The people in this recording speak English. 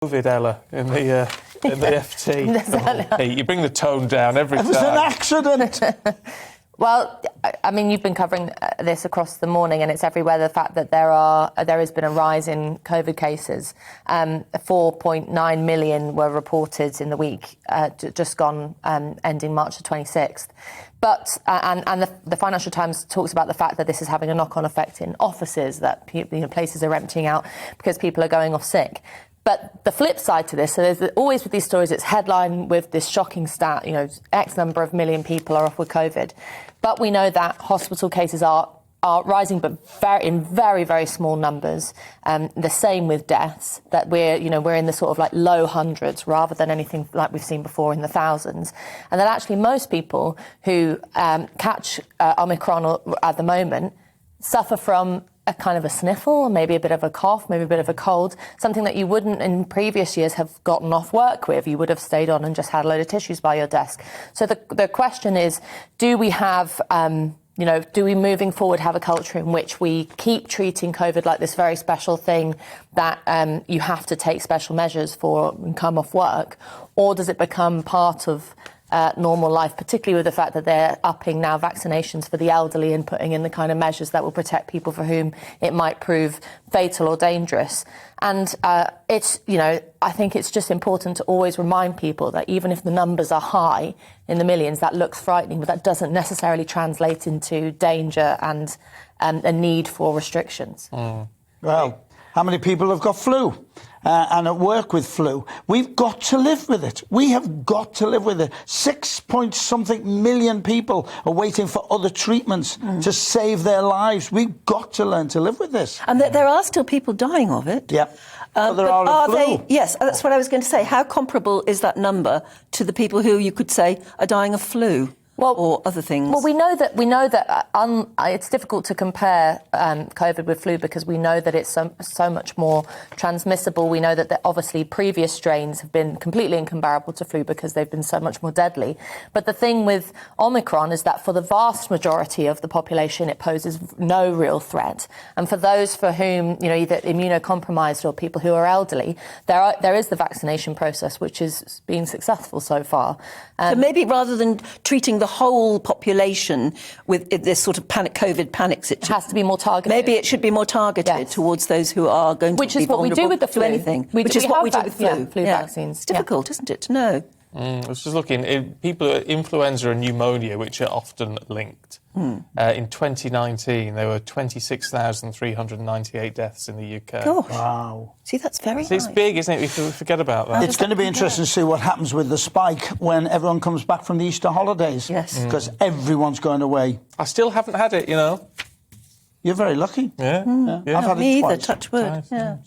COVID, Ella, in the FT. Hey, you bring the tone down every time. It was an accident. Well, I mean, you've been covering this across the morning, and it's everywhere. The fact that there has been a rise in COVID cases. 4.9 million were reported in the week just gone, ending March the 26th. But and the Financial Times talks about the fact that this is having a knock-on effect in offices, that places are emptying out because people are going off sick. But the flip side to this, so there's always with these stories, it's headline with this shocking stat, X number of million people are off with COVID. But we know that hospital cases are rising, but in very, very small numbers. The same with deaths, that we're in the sort of like low hundreds rather than anything like we've seen before in the thousands. And that actually most people who catch Omicron at the moment suffer from a kind of a sniffle, maybe a bit of a cough, maybe a bit of a cold, something that you wouldn't in previous years have gotten off work with. You would have stayed on and just had a load of tissues by your desk. So the question is, do we have, do we moving forward have a culture in which we keep treating COVID like this very special thing that you have to take special measures for and come off work? Or does it become part of normal life, particularly with the fact that they're upping now vaccinations for the elderly and putting in the kind of measures that will protect people for whom it might prove fatal or dangerous. And I think it's just important to always remind people that even if the numbers are high in the millions, that looks frightening, but that doesn't necessarily translate into danger and a need for restrictions. Well, how many people have got flu and at work with flu? We've got to live with it. We have got to live with it. 6-point-something million people are waiting for other treatments to save their lives. We've got to learn to live with this. And there are still people dying of it. Yeah. Are they? Yes, that's what I was going to say. How comparable is that number to the people who you could say are dying of flu? Or other things? Well, we know that it's difficult to compare COVID with flu because we know that it's so much more transmissible. We know that obviously previous strains have been completely incomparable to flu because they've been so much more deadly. But the thing with Omicron is that for the vast majority of the population, it poses no real threat. And for those for whom, either immunocompromised or people who are elderly, there is the vaccination process, which is being successful so far. So maybe rather than treating the whole population with this sort of COVID panic situation, it has to be more targeted. Maybe it should be more targeted towards those who are going to be vulnerable to anything. Which is what we do with the flu. Which is what we do with flu. Flu vaccines. It's difficult, isn't it, to know? I was just looking, people influenza and pneumonia, which are often linked. In 2019, there were 26,398 deaths in the UK. Gosh. Wow. See, that's very high. It's big, isn't it? We forget about that. It's going to be interesting to see what happens with the spike when everyone comes back from the Easter holidays. Yes. Because everyone's going away. I still haven't had it, You're very lucky. Yeah. I've had Me it either, twice. touch wood. Nice. Yeah.